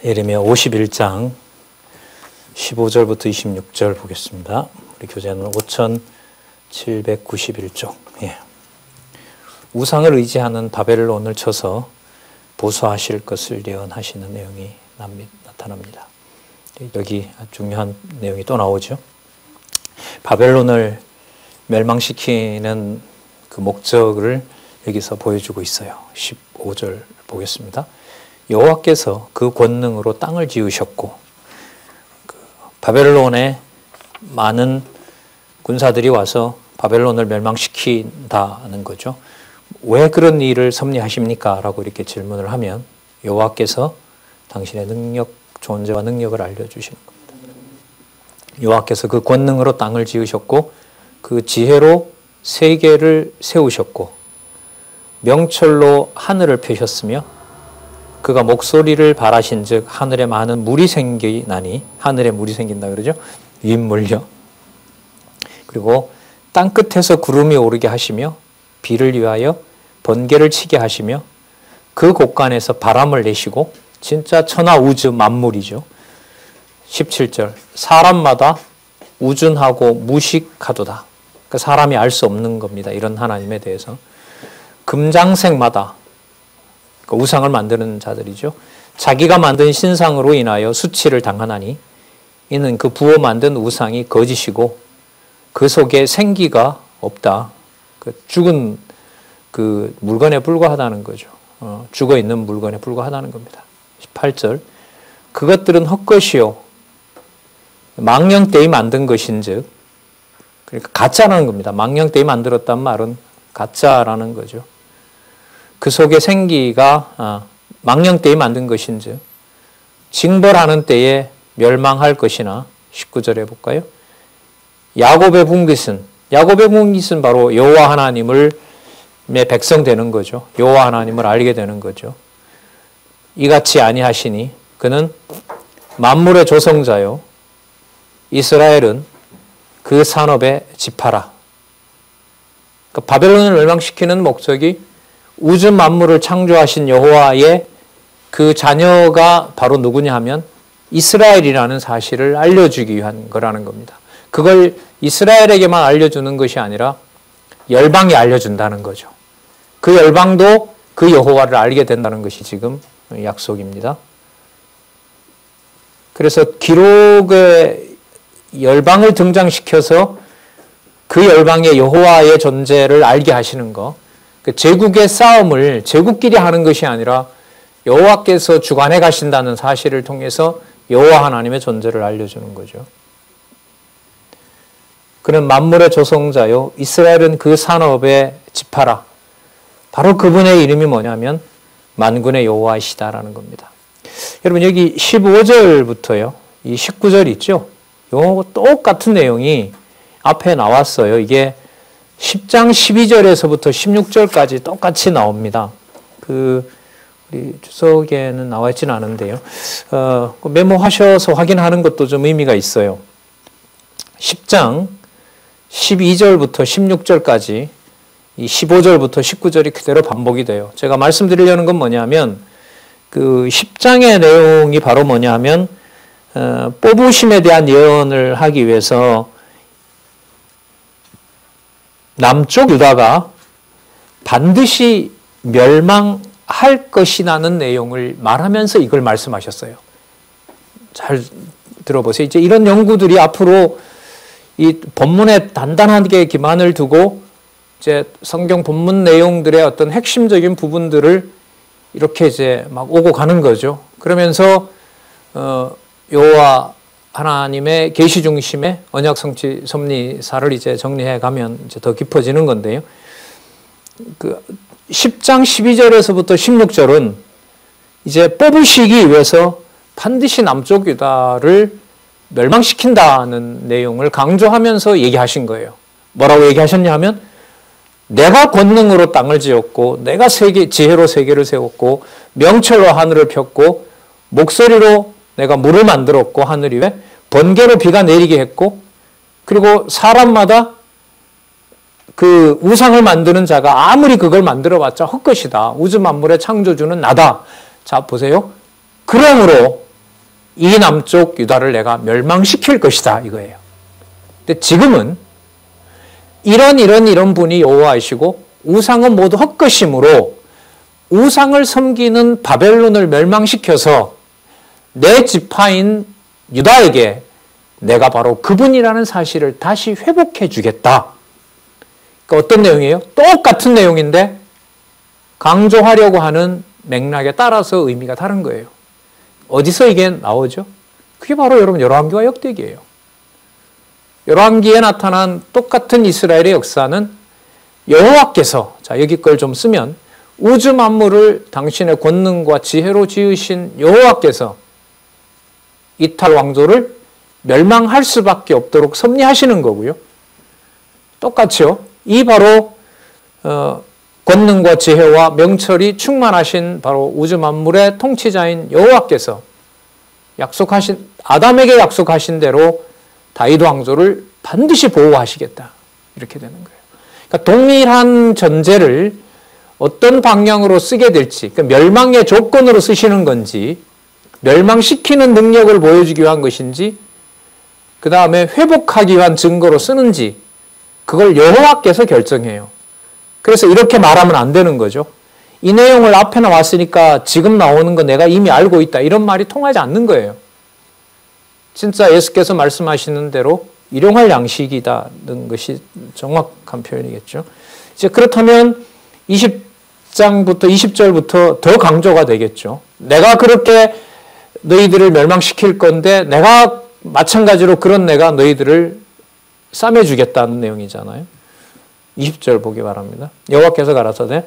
예레미야 51장 15절부터 26절 보겠습니다. 우리 교재는 5791쪽. 우상을 의지하는 바벨론을 쳐서 보수하실 것을 예언하시는 내용이 나타납니다. 여기 중요한 내용이 또 나오죠. 바벨론을 멸망시키는 그 목적을 여기서 보여주고 있어요. 15절 보겠습니다. 여호와께서 그 권능으로 땅을 지으셨고 바벨론에 많은 군사들이 와서 바벨론을 멸망시킨다는 거죠. 왜 그런 일을 섭리하십니까? 라고 이렇게 질문을 하면 여호와께서 당신의 존재와 능력을 알려주시는 겁니다. 여호와께서 그 권능으로 땅을 지으셨고 그 지혜로 세계를 세우셨고 명철로 하늘을 펴셨으며 그가 목소리를 발하신즉 하늘에 많은 물이 생기나니 하늘에 물이 생긴다 그러죠. 윗물요. 그리고 땅 끝에서 구름이 오르게 하시며 비를 위하여 번개를 치게 하시며 그 곳간에서 바람을 내시고 진짜 천하 우주 만물이죠. 17절 사람마다 우준하고 무식하도다. 그러니까 사람이 알 수 없는 겁니다. 이런 하나님에 대해서. 금장색마다 그러니까 우상을 만드는 자들이죠. 자기가 만든 신상으로 인하여 수치를 당하나니 이는 그 부어 만든 우상이 거짓이고 그 속에 생기가 없다. 그 죽은 그 물건에 불과하다는 거죠. 죽어 있는 물건에 불과하다는 겁니다. 18절 그것들은 헛것이요 망령되이 만든 것인즉 그러니까 가짜라는 겁니다. 망령되이 만들었단 말은 가짜라는 거죠. 그 속에 생기가 망령되이 만든 것인즉 징벌하는 때에 멸망할 것이나 19절에 볼까요? 야곱의 분깃은 바로 여호와 하나님의 백성 되는 거죠. 여호와 하나님을 알게 되는 거죠. 이같이 아니하시니 그는 만물의 조성자요 이스라엘은 그 산업의 지파라. 그러니까 바벨론을 멸망시키는 목적이 우주 만물을 창조하신 여호와의 그 자녀가 바로 누구냐 하면 이스라엘이라는 사실을 알려주기 위한 거라는 겁니다. 그걸 이스라엘에게만 알려주는 것이 아니라 열방이 알려준다는 거죠. 그 열방도 그 여호와를 알게 된다는 것이 지금 약속입니다. 그래서 기록에 열방을 등장시켜서 그 열방의 여호와의 존재를 알게 하시는 것. 제국의 싸움을 제국끼리 하는 것이 아니라 여호와께서 주관해 가신다는 사실을 통해서 여호와 하나님의 존재를 알려주는 거죠. 그는 만물의 조성자요 이스라엘은 그 산업의 지파라. 바로 그분의 이름이 뭐냐면 만군의 여호와이시다라는 겁니다. 여러분 여기 15절부터요. 이 19절 있죠. 요 똑같은 내용이 앞에 나왔어요. 이게 10장 12절에서부터 16절까지 똑같이 나옵니다. 우리 주석에는 나와 있지는 않은데요. 메모하셔서 확인하는 것도 좀 의미가 있어요. 10장 12절부터 16절까지 이 15절부터 19절이 그대로 반복이 돼요. 제가 말씀드리려는 건 뭐냐면 그 10장의 내용이 바로 뭐냐면 뽑으심에 대한 예언을 하기 위해서 남쪽 유다가 반드시 멸망할 것이라는 내용을 말하면서 이걸 말씀하셨어요. 잘 들어보세요. 이제 이런 연구들이 앞으로 이 본문에 단단하게 기반을 두고 이제 성경 본문 내용들의 어떤 핵심적인 부분들을 이렇게 이제 막 오고 가는 거죠. 그러면서 여호와 하나님의 계시 중심의 언약 성취 섭리사를 이제 정리해 가면 이제 더 깊어지는 건데요. 그 10장 12절에서부터 16절은 이제 뽑으시기 위해서 반드시 남쪽 유다를 멸망시킨다는 내용을 강조하면서 얘기하신 거예요. 뭐라고 얘기하셨냐 하면 내가 권능으로 땅을 지었고 내가 지혜로 세계를 세웠고 명철로 하늘을 폈고 목소리로 내가 물을 만들었고 하늘 위에 번개로 비가 내리게 했고 그리고 사람마다 그 우상을 만드는 자가 아무리 그걸 만들어봤자 헛것이다. 우주 만물의 창조주는 나다. 자 보세요. 그러므로 이 남쪽 유다를 내가 멸망시킬 것이다 이거예요. 근데 지금은 이런 분이 여호와이시고 우상은 모두 헛것이므로 우상을 섬기는 바벨론을 멸망시켜서 내 지파인 유다에게 내가 바로 그분이라는 사실을 다시 회복해 주겠다. 그러니까 어떤 내용이에요? 똑같은 내용인데 강조하려고 하는 맥락에 따라서 의미가 다른 거예요. 어디서 이게 나오죠? 그게 바로 여러분 열왕기와 역대기예요. 열왕기에 나타난 똑같은 이스라엘의 역사는 여호와께서, 자 여기 걸 좀 쓰면, 우주 만물을 당신의 권능과 지혜로 지으신 여호와께서 이탈 왕조를 멸망할 수밖에 없도록 섭리하시는 거고요. 똑같이요. 이 바로 권능과 지혜와 명철이 충만하신 바로 우주 만물의 통치자인 여호와께서 아담에게 약속하신 대로 다윗 왕조를 반드시 보호하시겠다. 이렇게 되는 거예요. 그러니까 동일한 전제를 어떤 방향으로 쓰게 될지, 그러니까 멸망의 조건으로 쓰시는 건지, 멸망시키는 능력을 보여주기 위한 것인지, 그 다음에 회복하기 위한 증거로 쓰는지, 그걸 여호와께서 결정해요. 그래서 이렇게 말하면 안 되는 거죠. 이 내용을 앞에 나왔으니까 지금 나오는 거 내가 이미 알고 있다. 이런 말이 통하지 않는 거예요. 진짜 예수께서 말씀하시는 대로 일용할 양식이다는 것이 정확한 표현이겠죠. 이제 그렇다면 20장부터 20절부터 더 강조가 되겠죠. 내가 그렇게 너희들을 멸망시킬 건데 내가 마찬가지로 그런 내가 너희들을 싸매주겠다는 내용이잖아요. 20절 보기 바랍니다. 여호와께서 가라사대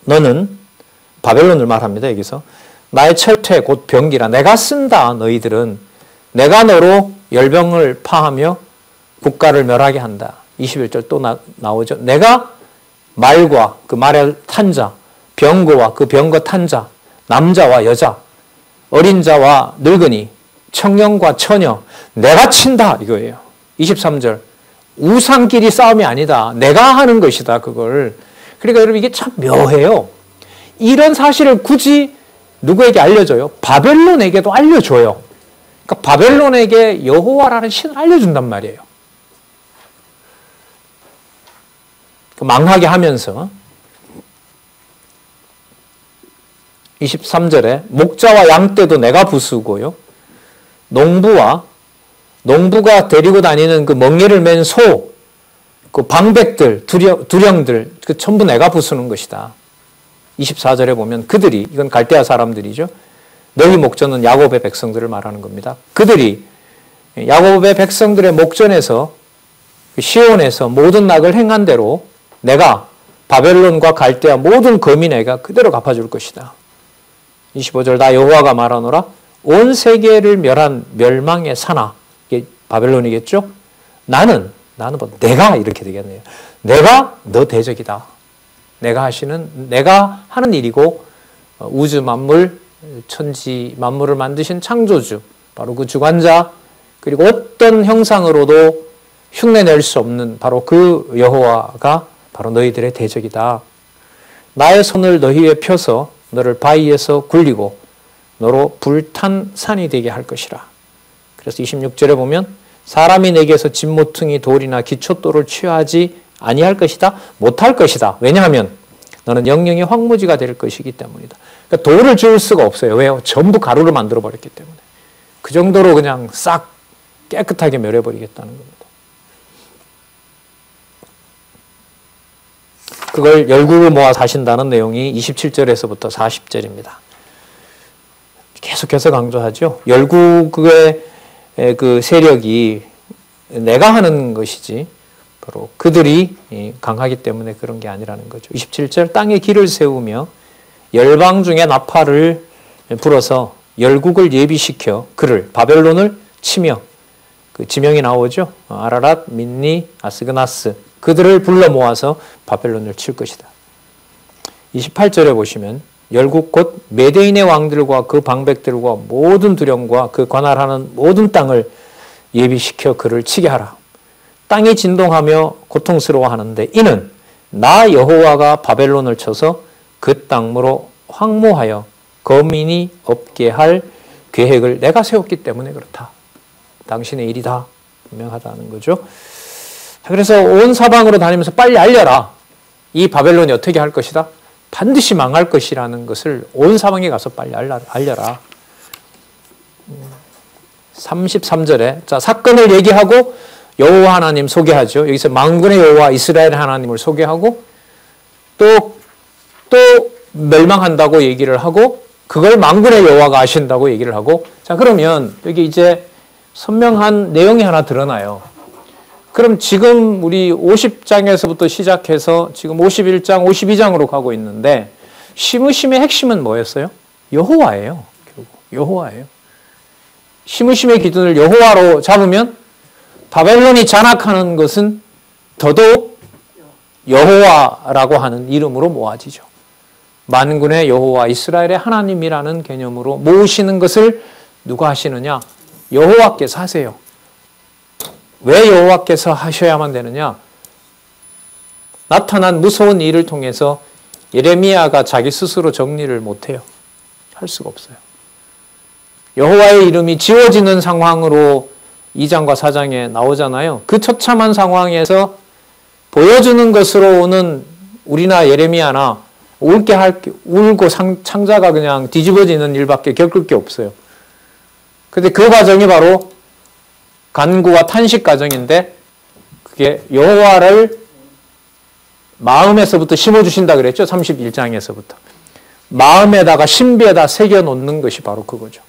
너는, 바벨론을 말합니다. 여기서 나의 철퇴 곧 병기라, 내가 쓴다. 너희들은 내가 너로 열병을 파하며 국가를 멸하게 한다. 21절 또 나오죠. 내가 말과 그 말의 탄 자, 병거와 그 병거 탄 자, 남자와 여자, 어린 자와 늙은이, 청년과 처녀, 내가 친다 이거예요. 23절 우상끼리 싸움이 아니다. 내가 하는 것이다 그걸. 그러니까 여러분 이게 참 묘해요. 이런 사실을 굳이 누구에게 알려줘요? 바벨론에게도 알려줘요. 그러니까 바벨론에게 여호와라는 신을 알려준단 말이에요. 망하게 하면서 23절에 목자와 양떼도 내가 부수고요. 농부가 데리고 다니는 그 멍에를 맨 소, 그 방백들, 두령들, 그 전부 내가 부수는 것이다. 24절에 보면 그들이, 이건 갈대아 사람들이죠. 너희 목전은 야곱의 백성들을 말하는 겁니다. 그들이 야곱의 백성들의 목전에서 시온에서 모든 낙을 행한 대로 내가 바벨론과 갈대아 모든 거민에게 그대로 갚아줄 것이다. 25절 나 여호와가 말하노라 온 세계를 멸한 멸망의 사나, 이게 바벨론이겠죠? 나는 뭐 내가 이렇게 되겠네요. 내가 너 대적이다. 내가 하는 일이고 우주 만물, 천지 만물을 만드신 창조주, 바로 그 주관자, 그리고 어떤 형상으로도 흉내낼 수 없는 바로 그 여호와가 바로 너희들의 대적이다. 나의 손을 너희 위에 펴서 너를 바위에서 굴리고 너로 불탄 산이 되게 할 것이라. 그래서 26절에 보면 사람이 내게서 진모퉁이 돌이나 기초돌을 취하지 아니할 것이다. 못할 것이다. 왜냐하면 너는 영영의 황무지가 될 것이기 때문이다. 그러니까 돌을 지을 수가 없어요. 왜요? 전부 가루로 만들어버렸기 때문에. 그 정도로 그냥 싹 깨끗하게 멸해버리겠다는 겁니다. 그걸 열국을 모아 사신다는 내용이 27절에서부터 40절입니다. 계속해서 강조하죠. 열국의 그 세력이 내가 하는 것이지 바로 그들이 강하기 때문에 그런 게 아니라는 거죠. 27절 땅에 길을 세우며 열방 중에 나팔을 불어서 열국을 예비시켜 그를 바벨론을 치며 그 지명이 나오죠. 아라랏, 민니, 아스그나스 그들을 불러 모아서 바벨론을 칠 것이다. 28절에 보시면 열국 곧 메대인의 왕들과 그 방백들과 모든 두령과 그 관할하는 모든 땅을 예비시켜 그를 치게 하라. 땅이 진동하며 고통스러워하는데 이는 나 여호와가 바벨론을 쳐서 그 땅으로 황무하여 거민이 없게 할 계획을 내가 세웠기 때문에 그렇다. 당신의 일이다. 분명하다는 거죠. 그래서 온 사방으로 다니면서 빨리 알려라. 이 바벨론이 어떻게 할 것이다? 반드시 망할 것이라는 것을 온 사방에 가서 빨리 알려라. 33절에 자, 사건을 얘기하고 여호와 하나님 소개하죠. 여기서 만군의 여호와 이스라엘 하나님을 소개하고 또 멸망한다고 얘기를 하고 그걸 만군의 여호와가 아신다고 얘기를 하고 자, 그러면 여기 이제 선명한 내용이 하나 드러나요. 그럼 지금 우리 50장에서부터 시작해서 지금 51장, 52장으로 가고 있는데 시므심의 핵심은 뭐였어요? 여호와예요. 결국 여호와예요. 시므심의 기준을 여호와로 잡으면 바벨론이 잔악하는 것은 더더욱 여호와라고 하는 이름으로 모아지죠. 만군의 여호와 이스라엘의 하나님이라는 개념으로 모으시는 것을 누가 하시느냐? 여호와께서 하세요. 왜 여호와께서 하셔야만 되느냐? 나타난 무서운 일을 통해서 예레미야가 자기 스스로 정리를 못해요. 할 수가 없어요. 여호와의 이름이 지워지는 상황으로 2장과 4장에 나오잖아요. 그 처참한 상황에서 보여주는 것으로 오는 우리나 예레미야나 울고 창자가 그냥 뒤집어지는 일밖에 겪을 게 없어요. 근데 그 과정이 바로 간구와 탄식 과정인데 그게 여호와를 마음에서부터 심어주신다 그랬죠. 31장에서부터. 마음에다가 신비에다 새겨놓는 것이 바로 그거죠.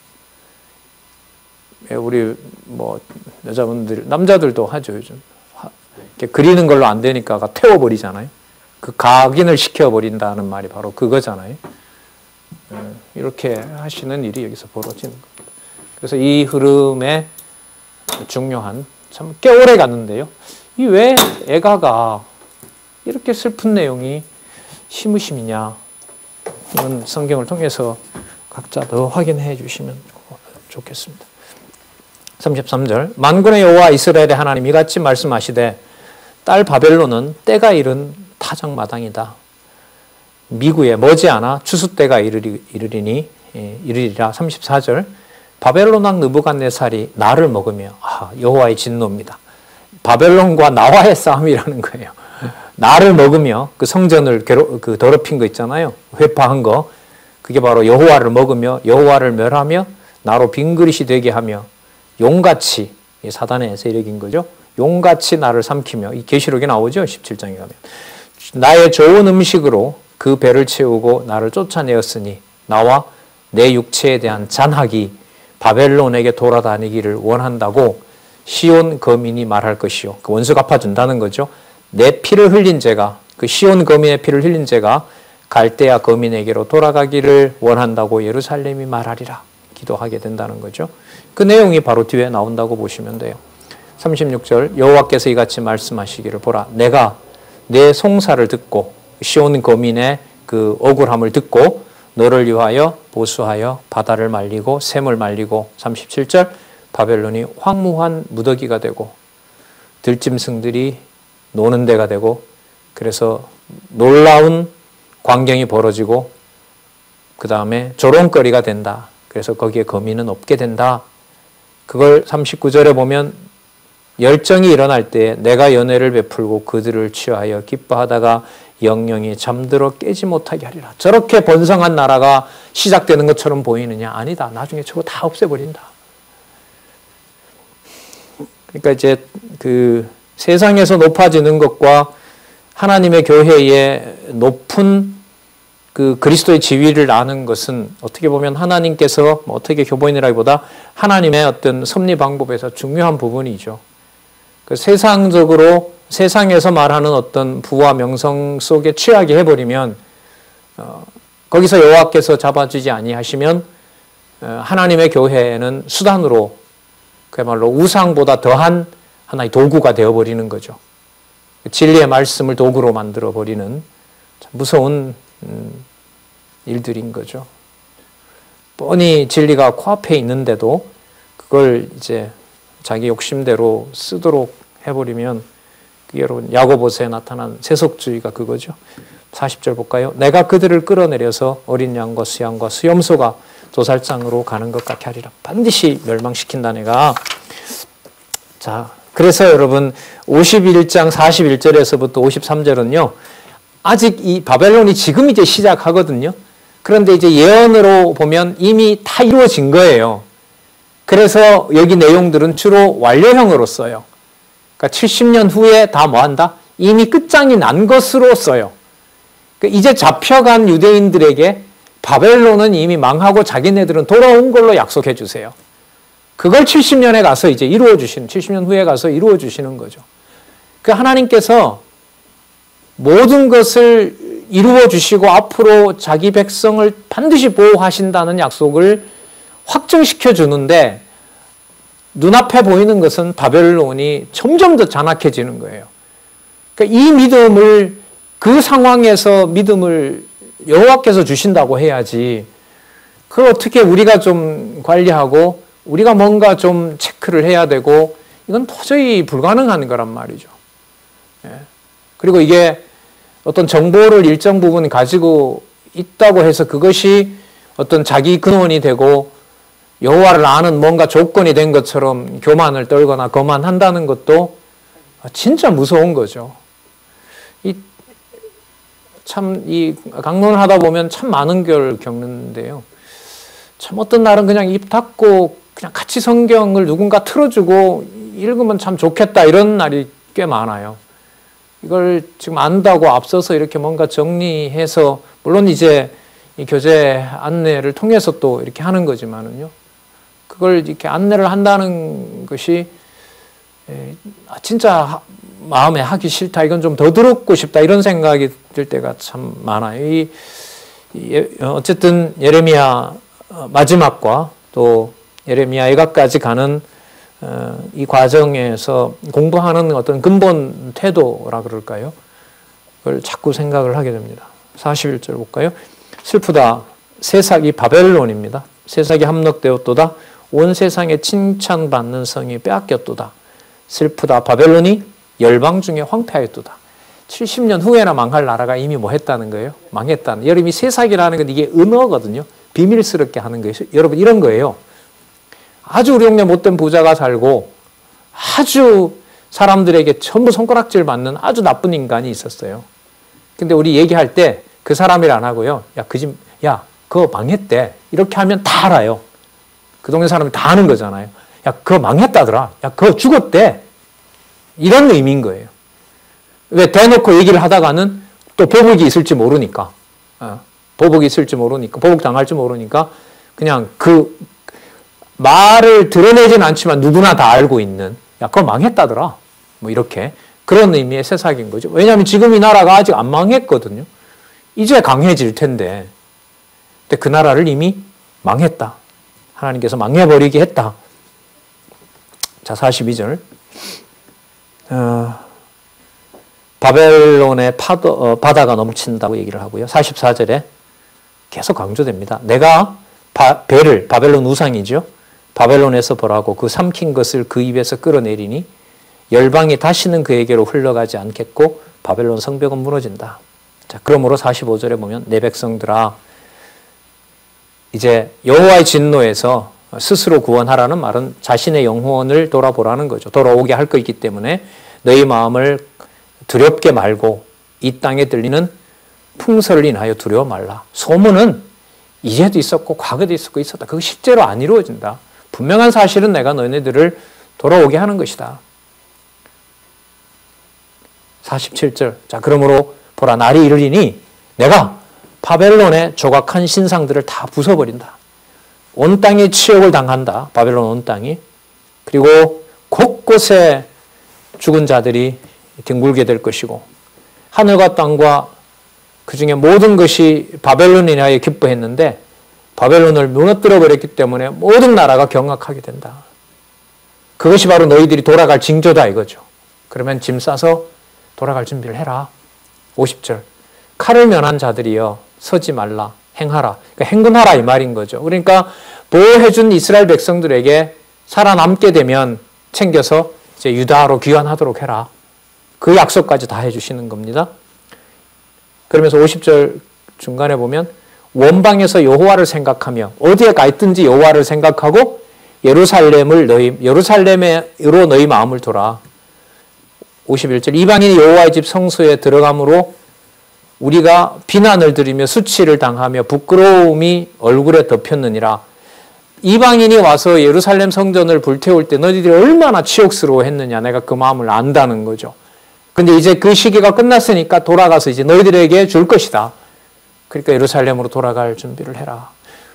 우리 뭐 여자분들, 남자들도 하죠. 요즘 그리는 걸로 안 되니까 태워버리잖아요. 그 각인을 시켜버린다는 말이 바로 그거잖아요. 이렇게 하시는 일이 여기서 벌어지는 겁니다. 그래서 이 흐름에 중요한 참 꽤 오래 갔는데요. 이 왜 애가가 이렇게 슬픈 내용이 시므심이냐? 이런 성경을 통해서 각자 더 확인해 주시면 좋겠습니다. 33절 만군의 여호와 이스라엘의 하나님 이같이 말씀하시되 딸 바벨론은 때가 이른 타작마당이다. 미구에 머지않아 추수 때가 이르리라. 34절 바벨론 왕 느부갓네살이 나를 먹으며 여호와의 진노입니다. 바벨론과 나와의 싸움이라는 거예요. 나를 먹으며 그 성전을 더럽힌 거 있잖아요. 회파한 거. 그게 바로 여호와를 먹으며 여호와를 멸하며 나로 빈 그릇이 되게 하며 용같이 사단의 세력인 거죠. 용같이 나를 삼키며 이 계시록에 나오죠. 17장에 가면 나의 좋은 음식으로 그 배를 채우고 나를 쫓아내었으니 나와 내 육체에 대한 잔학이 바벨론에게 돌아다니기를 원한다고 시온 거민이 말할 것이요. 그 원수 갚아준다는 거죠. 내 피를 흘린 죄가 그 시온 거민의 피를 흘린 죄가 갈대아 거민에게로 돌아가기를 원한다고 예루살렘이 말하리라. 기도하게 된다는 거죠. 그 내용이 바로 뒤에 나온다고 보시면 돼요. 36절 여호와께서 이같이 말씀하시기를 보라 내가 내 송사를 듣고 시온 거민의 그 억울함을 듣고 너를 위하여 보수하여 바다를 말리고 샘을 말리고 37절 바벨론이 황무한 무더기가 되고 들짐승들이 노는 데가 되고 그래서 놀라운 광경이 벌어지고 그 다음에 조롱거리가 된다. 그래서 거기에 거민은 없게 된다. 그걸 39절에 보면 열정이 일어날 때 내가 연회를 베풀고 그들을 취하여 기뻐하다가 영영이 잠들어 깨지 못하게 하리라. 저렇게 번성한 나라가 시작되는 것처럼 보이느냐? 아니다. 나중에 저거 다 없애버린다. 그러니까 이제 그 세상에서 높아지는 것과 하나님의 교회의 높은 그 그리스도의 지위를 아는 것은 어떻게 보면 하나님께서 어떻게 교본이라기보다 하나님의 어떤 섭리 방법에서 중요한 부분이죠. 그 세상적으로 세상에서 말하는 어떤 부와 명성 속에 취하게 해버리면 거기서 여호와께서 잡아주지 아니하시면 하나님의 교회는 수단으로 그야말로 우상보다 더한 하나의 도구가 되어버리는 거죠. 진리의 말씀을 도구로 만들어버리는 무서운 일들인 거죠. 뻔히 진리가 코앞에 있는데도 그걸 이제 자기 욕심대로 쓰도록 해버리면 그게 야고보서에 나타난 세속주의가 그거죠. 40절 볼까요? 내가 그들을 끌어내려서 어린 양과 수양과 수염소가 도살장으로 가는 것 같게 하리라. 반드시 멸망시킨다 내가. 자, 그래서 여러분 51장 41절에서부터 53절은요. 아직 이 바벨론이 지금 이제 시작하거든요. 그런데 이제 예언으로 보면 이미 다 이루어진 거예요. 그래서 여기 내용들은 주로 완료형으로 써요. 그러니까 70년 후에 다 뭐한다? 이미 끝장이 난 것으로 써요. 그러니까 이제 잡혀간 유대인들에게 바벨론은 이미 망하고 자기네들은 돌아온 걸로 약속해 주세요. 그걸 70년에 가서 이제 이루어 주시는, 70년 후에 가서 이루어 주시는 거죠. 그 하나님께서 모든 것을 이루어 주시고 앞으로 자기 백성을 반드시 보호하신다는 약속을 확정시켜 주는데 눈앞에 보이는 것은 바벨론이 점점 더 잔악해지는 거예요. 그러니까 이 믿음을, 그 상황에서 믿음을 여호와께서 주신다고 해야지 그걸 어떻게 우리가 좀 관리하고 우리가 뭔가 좀 체크를 해야 되고 이건 도저히 불가능한 거란 말이죠. 그리고 이게 어떤 정보를 일정 부분 가지고 있다고 해서 그것이 어떤 자기 근원이 되고 여호와를 아는 뭔가 조건이 된 것처럼 교만을 떨거나 거만한다는 것도 진짜 무서운 거죠. 이 강론을 하다 보면 참 많은 걸 겪는데요. 참 어떤 날은 그냥 입 닫고 그냥 같이 성경을 누군가 틀어주고 읽으면 참 좋겠다 이런 날이 꽤 많아요. 이걸 지금 안다고 앞서서 이렇게 뭔가 정리해서 물론 이제 이 교재 안내를 통해서 또 이렇게 하는 거지만은요. 그걸 이렇게 안내를 한다는 것이 진짜 마음에 하기 싫다. 이건 좀 더 듣고 싶다. 이런 생각이 들 때가 참 많아요. 어쨌든 예레미야 마지막과 또 예레미야 애가까지 가는 이 과정에서 공부하는 어떤 근본 태도라 그럴까요? 그걸 자꾸 생각을 하게 됩니다. 41절 볼까요? 슬프다. 세상이 바벨론입니다. 세상이 함락되었도다. 온 세상에 칭찬받는 성이 빼앗겼도다. 슬프다. 바벨론이 열방 중에 황폐하였도다. 70년 후에나 망할 나라가 이미 뭐 했다는 거예요? 망했다는. 여러분 이 세상이라는 건 이게 은어거든요. 비밀스럽게 하는 거예요. 여러분 이런 거예요. 아주 우리 동네 못된 부자가 살고 아주 사람들에게 전부 손가락질 받는 아주 나쁜 인간이 있었어요. 근데 우리 얘기할 때 그 사람이라 안 하고요. 야, 그거 망했대. 이렇게 하면 다 알아요. 그 동네 사람이 다 아는 거잖아요. 야, 그거 망했다더라. 야, 그거 죽었대. 이런 의미인 거예요. 왜 대놓고 얘기를 하다가는 또 보복이 있을지 모르니까. 보복이 있을지 모르니까. 보복 당할지 모르니까 그냥 그 말을 드러내진 않지만 누구나 다 알고 있는 야, 그거 망했다더라. 뭐 이렇게 그런 의미의 새싹인 거죠. 왜냐하면 지금 이 나라가 아직 안 망했거든요. 이제 강해질 텐데. 근데 그 나라를 이미 망했다. 하나님께서 망해버리게 했다. 자, 42절. 바벨론의 바다가 넘친다고 얘기를 하고요. 44절에 계속 강조됩니다. 내가 배를, 바벨론 우상이죠. 바벨론에서 보라고 그 삼킨 것을 그 입에서 끌어내리니 열방이 다시는 그에게로 흘러가지 않겠고 바벨론 성벽은 무너진다. 자, 그러므로 45절에 보면 내 백성들아 이제 여호와의 진노에서 스스로 구원하라는 말은 자신의 영혼을 돌아보라는 거죠. 돌아오게 할 것이기 때문에 너희 마음을 두렵게 말고 이 땅에 들리는 풍설을 인하여 두려워 말라. 소문은 이제도 있었고 과거도 있었고 있었다. 그거 실제로 안 이루어진다. 분명한 사실은 내가 너희들을 돌아오게 하는 것이다. 47절. 자, 그러므로 보라 날이 이르리니 내가 바벨론의 조각한 신상들을 다 부숴버린다. 온 땅에 치욕을 당한다. 바벨론 온 땅이. 그리고 곳곳에 죽은 자들이 뒹굴게 될 것이고 하늘과 땅과 그 중에 모든 것이 바벨론에 인하여 기뻐했는데 바벨론을 무너뜨려 버렸기 때문에 모든 나라가 경악하게 된다. 그것이 바로 너희들이 돌아갈 징조다 이거죠. 그러면 짐 싸서 돌아갈 준비를 해라. 50절. 칼을 면한 자들이여 서지 말라. 행하라. 그러니까 행군하라 이 말인 거죠. 그러니까 보호해준 이스라엘 백성들에게 살아남게 되면 챙겨서 이제 유다로 귀환하도록 해라. 그 약속까지 다 해주시는 겁니다. 그러면서 50절 중간에 보면 원방에서 여호와를 생각하며 어디에 가 있든지 여호와를 생각하고 예루살렘으로 너희 마음을 돌아. 51절 이방인이 여호와의 집 성소에 들어감으로 우리가 비난을 들으며 수치를 당하며 부끄러움이 얼굴에 덮였느니라. 이방인이 와서 예루살렘 성전을 불태울 때 너희들이 얼마나 치욕스러워했느냐 내가 그 마음을 안다는 거죠. 근데 이제 그 시기가 끝났으니까 돌아가서 이제 너희들에게 줄 것이다. 그러니까 예루살렘으로 돌아갈 준비를 해라.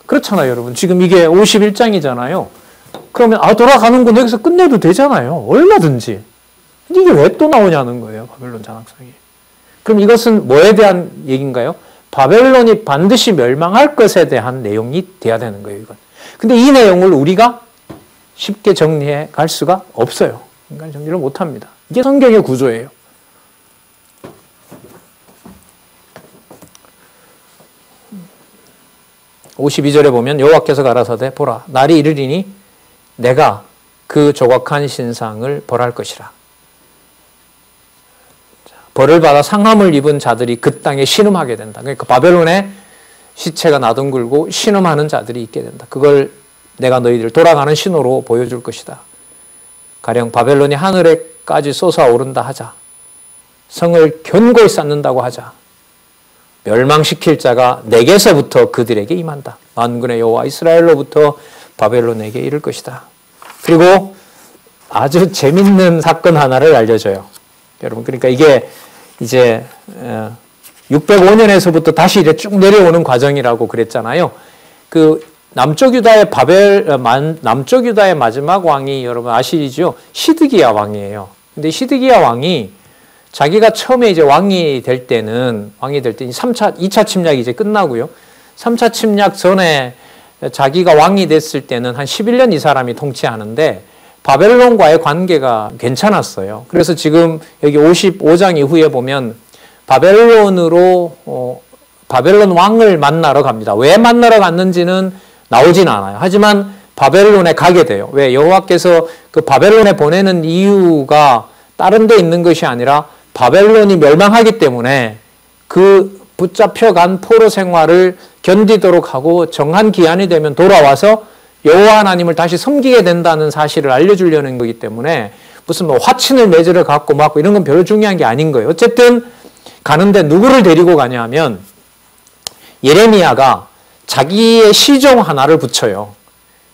그렇잖아요, 여러분. 지금 이게 51장이잖아요. 그러면 돌아가는군 여기서 끝내도 되잖아요. 얼마든지. 이게 왜 또 나오냐는 거예요, 바벨론 장악성이. 그럼 이것은 뭐에 대한 얘기인가요? 바벨론이 반드시 멸망할 것에 대한 내용이 돼야 되는 거예요, 이건. 근데 이 내용을 우리가 쉽게 정리해 갈 수가 없어요. 인간 정리를 못 합니다. 이게 성경의 구조예요. (52절에) 보면 여호와께서 가라사대 보라 날이 이르리니 내가 그 조각한 신상을 벌할 것이라. 벌을 받아 상함을 입은 자들이 그 땅에 신음하게 된다. 그러니까 바벨론에 시체가 나둥글고 신음하는 자들이 있게 된다. 그걸 내가 너희들 돌아가는 신호로 보여줄 것이다. 가령 바벨론이 하늘에까지 솟아오른다 하자. 성을 견고히 쌓는다고 하자. 멸망시킬 자가 내게서부터 그들에게 임한다. 만군의 여호와 이스라엘로부터 바벨론에게 이를 것이다. 그리고 아주 재밌는 사건 하나를 알려줘요. 여러분, 그러니까 이게 이제 605년에서부터 다시 이제 쭉 내려오는 과정이라고 그랬잖아요. 그 남쪽 유다의 남쪽 유다의 마지막 왕이 여러분 아시죠? 시드기야 왕이에요. 근데 시드기야 왕이 자기가 처음에 이제 왕이 될 때 2차 침략이 이제 끝나고요. 3차 침략 전에 자기가 왕이 됐을 때는 한 11년 이 사람이 통치하는데 바벨론과의 관계가 괜찮았어요. 그래서 지금 여기 55장 이후에 보면 바벨론 왕을 만나러 갑니다. 왜 만나러 갔는지는 나오진 않아요. 하지만 바벨론에 가게 돼요. 왜? 여호와께서 그 바벨론에 보내는 이유가 다른 데 있는 것이 아니라 바벨론이 멸망하기 때문에 그 붙잡혀간 포로 생활을 견디도록 하고 정한 기한이 되면 돌아와서 여호와 하나님을 다시 섬기게 된다는 사실을 알려주려는 거기 때문에 무슨 뭐 화친을 맺으러 갔고 막 이런 건 별로 중요한 게 아닌 거예요. 어쨌든 가는데 누구를 데리고 가냐 하면 예레미야가 자기의 시종 하나를 붙여요.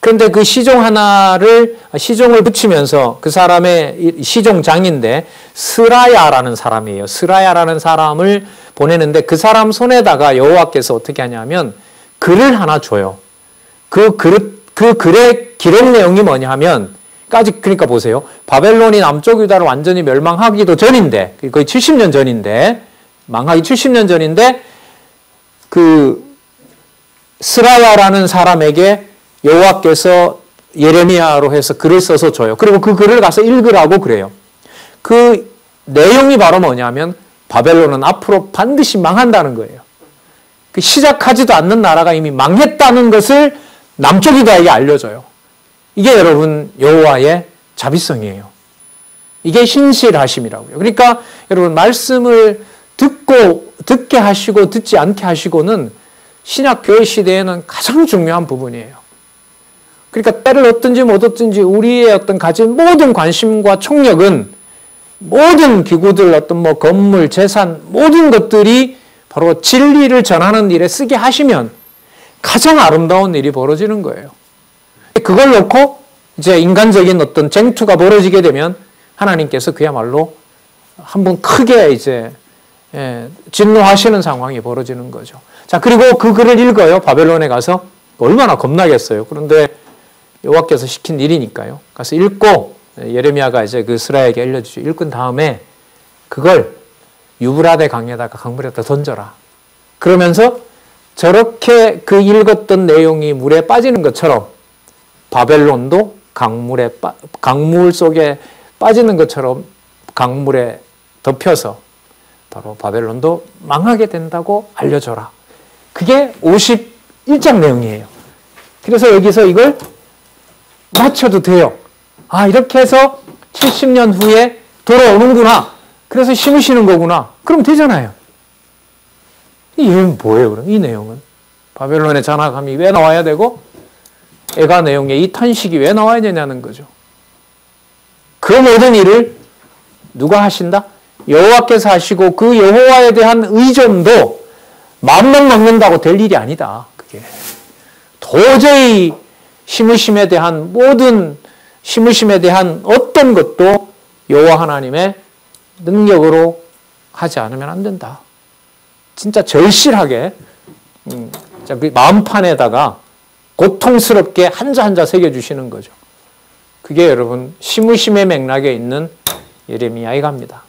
그런데 그 시종을 붙이면서 그 사람의 시종장인데 스라야라는 사람이에요. 스라야라는 사람을 보내는데 그 사람 손에다가 여호와께서 어떻게 하냐면 글을 하나 줘요. 그 글의 기록 내용이 뭐냐 하면 그러니까 보세요. 바벨론이 남쪽 유다를 완전히 멸망하기도 전인데 거의 70년 전인데 망하기 70년 전인데 그 스라야라는 사람에게 여호와께서 예레미야로 해서 글을 써서 줘요. 그리고 그 글을 가서 읽으라고 그래요. 그 내용이 바로 뭐냐면 바벨론은 앞으로 반드시 망한다는 거예요. 그 시작하지도 않는 나라가 이미 망했다는 것을 남쪽 유다에게 알려줘요. 이게 여러분 여호와의 자비성이에요. 이게 신실하심이라고요. 그러니까 여러분 말씀을 듣게 하시고 듣지 않게 하시고는 신약 교회 시대에는 가장 중요한 부분이에요. 그러니까 때를 얻든지 못 얻든지 우리의 어떤 가진 모든 관심과 총력은 모든 기구들 어떤 뭐 건물, 재산 모든 것들이 바로 진리를 전하는 일에 쓰게 하시면 가장 아름다운 일이 벌어지는 거예요. 그걸 놓고 이제 인간적인 어떤 쟁투가 벌어지게 되면 하나님께서 그야말로 한번 크게 이제 진노하시는 상황이 벌어지는 거죠. 자, 그리고 그 글을 읽어요. 바벨론에 가서 얼마나 겁나겠어요. 그런데 여호와께서 시킨 일이니까요. 가서 읽고 예레미야가 이제 그 스라에게 알려주죠. 읽은 다음에 그걸 유브라데 강물에다 던져라. 그러면서 저렇게 그 읽었던 내용이 물에 빠지는 것처럼 바벨론도 강물 속에 빠지는 것처럼 강물에 덮여서 바로 바벨론도 망하게 된다고 알려줘라. 그게 51장 내용이에요. 그래서 여기서 이걸 맞춰도 돼요. 아, 이렇게 해서 70년 후에 돌아오는구나. 그래서 심으시는 거구나. 그럼 되잖아요. 이 내용은 뭐예요, 그럼? 이 내용은 바벨론의 장악함이 왜 나와야 되고 애가 내용에 이 탄식이 왜 나와야 되냐는 거죠. 그 모든 일을 누가 하신다? 여호와께서 하시고 그 여호와에 대한 의존도 맘만 먹는다고 될 일이 아니다. 그게 도저히 심으심에 대한 모든 심으심에 대한 어떤 것도 여호와 하나님의 능력으로 하지 않으면 안 된다. 진짜 절실하게 그 마음판에다가 고통스럽게 한자 한자 새겨주시는 거죠. 그게 여러분 심으심의 맥락에 있는 예레미야의 갑니다.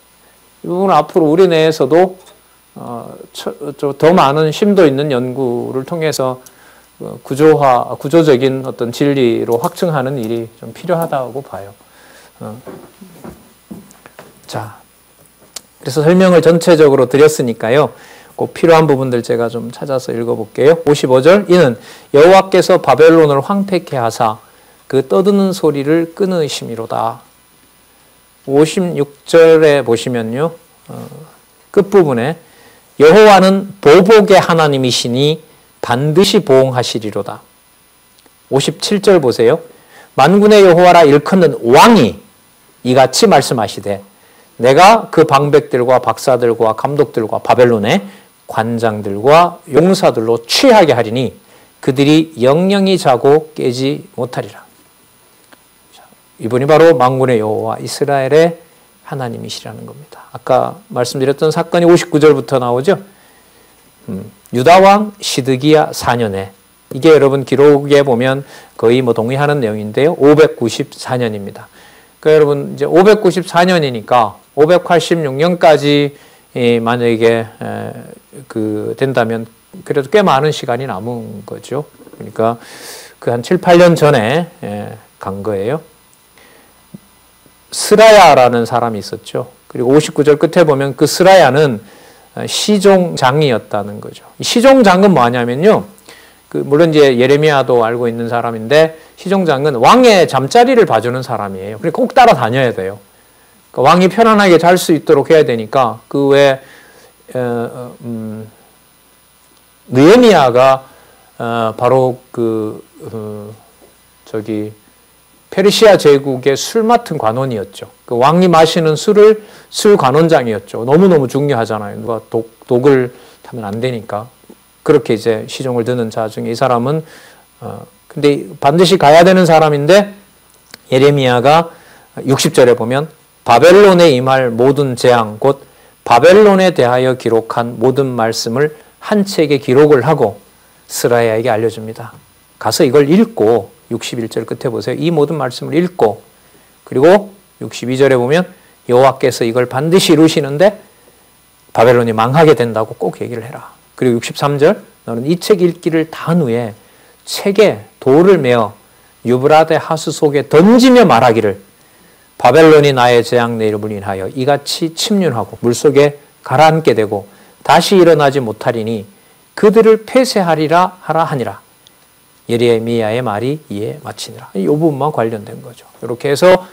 이 부분은 앞으로 우리 내에서도 더 많은 심도 있는 연구를 통해서 구조적인 어떤 진리로 확증하는 일이 좀 필요하다고 봐요. 자, 그래서 설명을 전체적으로 드렸으니까요. 꼭 필요한 부분들 제가 좀 찾아서 읽어볼게요. 55절, 이는 여호와께서 바벨론을 황폐케 하사 그 떠드는 소리를 끊으심이로다. 56절에 보시면요. 끝부분에 여호와는 보복의 하나님이시니 반드시 보응하시리로다. 57절 보세요. 만군의 여호와라 일컫는 왕이 이같이 말씀하시되 내가 그 방백들과 박사들과 감독들과 바벨론의 관장들과 용사들로 취하게 하리니 그들이 영영이 자고 깨지 못하리라. 이분이 바로 만군의 여호와 이스라엘의 하나님이시라는 겁니다. 아까 말씀드렸던 사건이 59절부터 나오죠. 유다왕 시드기야 4년에 이게 여러분 기록에 보면 거의 동의하는 내용인데요. 594년입니다. 그러니까 여러분 이제 594년이니까 586년까지 만약에 된다면 그래도 꽤 많은 시간이 남은 거죠. 그러니까 그 한 7, 8년 전에 간 거예요. 스라야라는 사람이 있었죠. 그리고 59절 끝에 보면 그 스라야는 시종장이었다는 거죠. 시종장은 뭐냐면요. 물론 이제 예레미야도 알고 있는 사람인데 시종장은 왕의 잠자리를 봐주는 사람이에요. 그러니까 꼭 따라다녀야 돼요. 그러니까 왕이 편안하게 잘 수 있도록 해야 되니까 그 외에 느헤미야가 바로 페르시아 제국의 술 맡은 관원이었죠. 그 왕이 마시는 술을 술 관원장이었죠. 너무너무 중요하잖아요. 누가 독을 타면 안 되니까. 그렇게 이제 시종을 드는 자 중에 이 사람은 근데 반드시 가야 되는 사람인데 예레미야가 60절에 보면 바벨론에 임할 모든 재앙 곧 바벨론에 대하여 기록한 모든 말씀을 한 책에 기록을 하고 스라야에게 알려줍니다. 가서 이걸 읽고 61절 끝에 보세요. 이 모든 말씀을 읽고 그리고 62절에 보면 여호와께서 이걸 반드시 이루시는데 바벨론이 망하게 된다고 꼭 얘기를 해라. 그리고 63절 너는 이 책 읽기를 다 한 후에 책에 돌을 메어 유브라데 하수 속에 던지며 말하기를 바벨론이 나의 재앙 내 이름을 인하여 이같이 침륜하고 물속에 가라앉게 되고 다시 일어나지 못하리니 그들을 폐쇄하리라 하라 하니라. 예레미야의 말이 이에 마치니라. 이 부분만 관련된 거죠. 이렇게 해서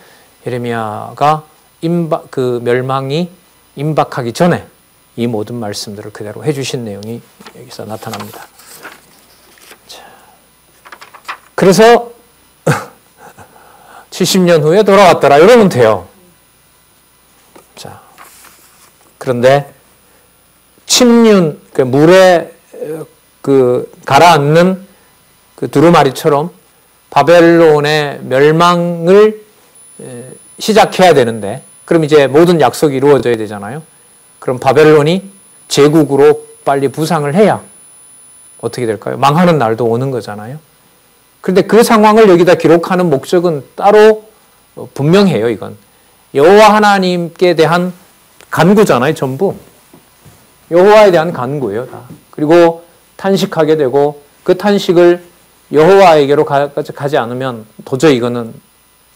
예레미야가 멸망이 임박하기 전에 이 모든 말씀들을 그대로 해주신 내용이 여기서 나타납니다. 자, 그래서 70년 후에 돌아왔더라 이러면 돼요. 자, 그런데 침륜, 물에 가라앉는 두루마리처럼 바벨론의 멸망을 시작해야 되는데 그럼 이제 모든 약속이 이루어져야 되잖아요. 그럼 바벨론이 제국으로 빨리 부상을 해야 어떻게 될까요? 망하는 날도 오는 거잖아요. 그런데 그 상황을 여기다 기록하는 목적은 따로 분명해요. 이건 여호와 하나님께 대한 간구잖아요. 전부 여호와에 대한 간구예요. 다. 그리고 탄식하게 되고 그 탄식을 여호와에게로 가지 않으면 도저히 이거는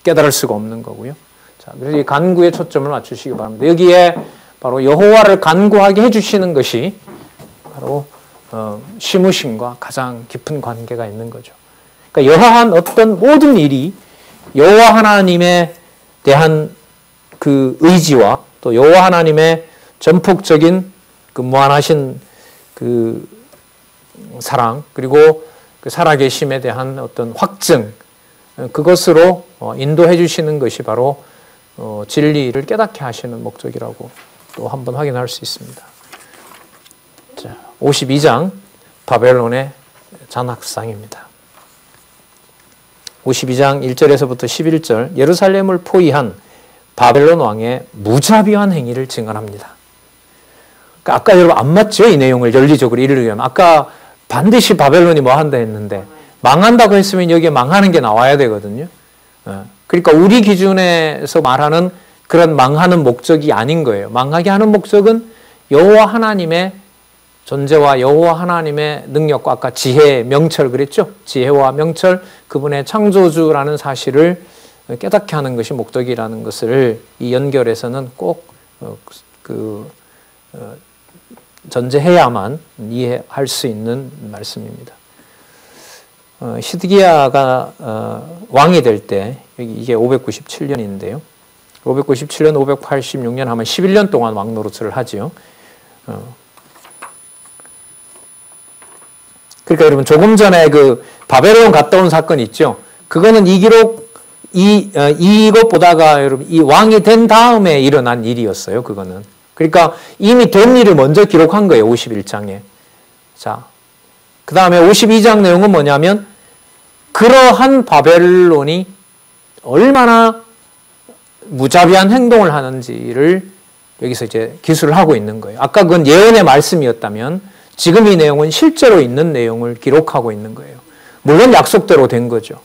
깨달을 수가 없는 거고요. 자, 그래서 이 간구에 초점을 맞추시기 바랍니다. 여기에 바로 여호와를 간구하게 해주시는 것이 바로 심으심과 가장 깊은 관계가 있는 거죠. 그러니까 여하한 어떤 모든 일이 여호와 하나님에 대한 그 의지와 또 여호와 하나님의 전폭적인 그 무한하신 그 사랑, 그리고 그 살아계심에 대한 어떤 확증, 그것으로 인도해 주시는 것이 바로 진리를 깨닫게 하시는 목적이라고 또 한번 확인할 수 있습니다. 자, 52장 바벨론의 잔악상입니다. 52장 1절에서부터 11절, 예루살렘을 포위한 바벨론 왕의 무자비한 행위를 증언합니다. 그러니까 아까 여러분 안 맞죠? 이 내용을 논리적으로 이르려면. 아까 반드시 바벨론이 뭐 한다 했는데 망한다고 했으면 여기에 망하는 게 나와야 되거든요. 그러니까 우리 기준에서 말하는 그런 망하는 목적이 아닌 거예요. 망하게 하는 목적은 여호와 하나님의 존재와 여호와 하나님의 능력과 아까 지혜, 명철 그랬죠? 지혜와 명철, 그분의 창조주라는 사실을 깨닫게 하는 것이 목적이라는 것을 이 연결에서는 꼭 전제해야만 이해할 수 있는 말씀입니다. 시드기야가 왕이 될 때, 이게 597년인데요. 597년, 586년 하면 11년 동안 왕 노릇을 하지요. 그러니까 여러분 조금 전에 그 바벨론 갔다 온 사건 있죠. 그거는 이것 보다가 여러분 이 왕이 된 다음에 일어난 일이었어요. 그거는. 그러니까 이미 된 일을 먼저 기록한 거예요. 51장에. 자, 그 다음에 52장 내용은 뭐냐면 그러한 바벨론이 얼마나 무자비한 행동을 하는지를 여기서 이제 기술을 하고 있는 거예요. 아까 그건 예언의 말씀이었다면 지금 이 내용은 실제로 있는 내용을 기록하고 있는 거예요. 물론 약속대로 된 거죠.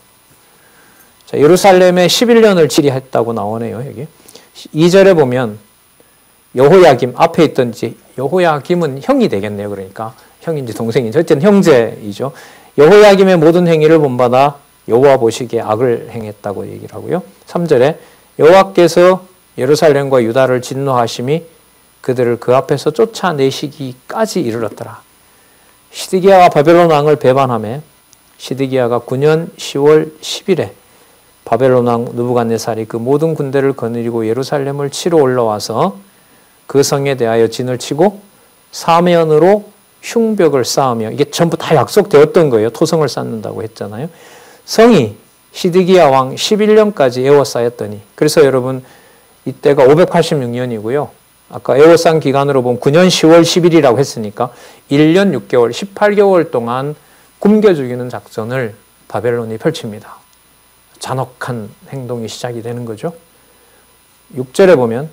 자, 예루살렘에 11년을 치리했다고 나오네요. 여기 2절에 보면 여호야김 앞에 있던 이제 여호야김은 형이 되겠네요. 그러니까 형인지 동생인지 어쨌든 형제이죠. 여호야김의 모든 행위를 본받아 여호와 보시기에 악을 행했다고 얘기를 하고요. 3절에 여호와께서 예루살렘과 유다를 진노하심이 그들을 그 앞에서 쫓아내시기까지 이르렀더라. 시드기야가 바벨론 왕을 배반하며 시드기야가 9년 10월 10일에 바벨론 왕 느부갓네살이 그 모든 군대를 거느리고 예루살렘을 치러 올라와서 그 성에 대하여 진을 치고 사면으로 흉벽을 쌓으며, 이게 전부 다 약속되었던 거예요. 토성을 쌓는다고 했잖아요. 성이 시드기야 왕 11년까지 에워싸였더니, 그래서 여러분 이때가 586년이고요. 아까 에워싼 기간으로 보면 9년 10월 10일이라고 했으니까 1년 6개월, 18개월 동안 굶겨 죽이는 작전을 바벨론이 펼칩니다. 잔혹한 행동이 시작이 되는 거죠. 6절에 보면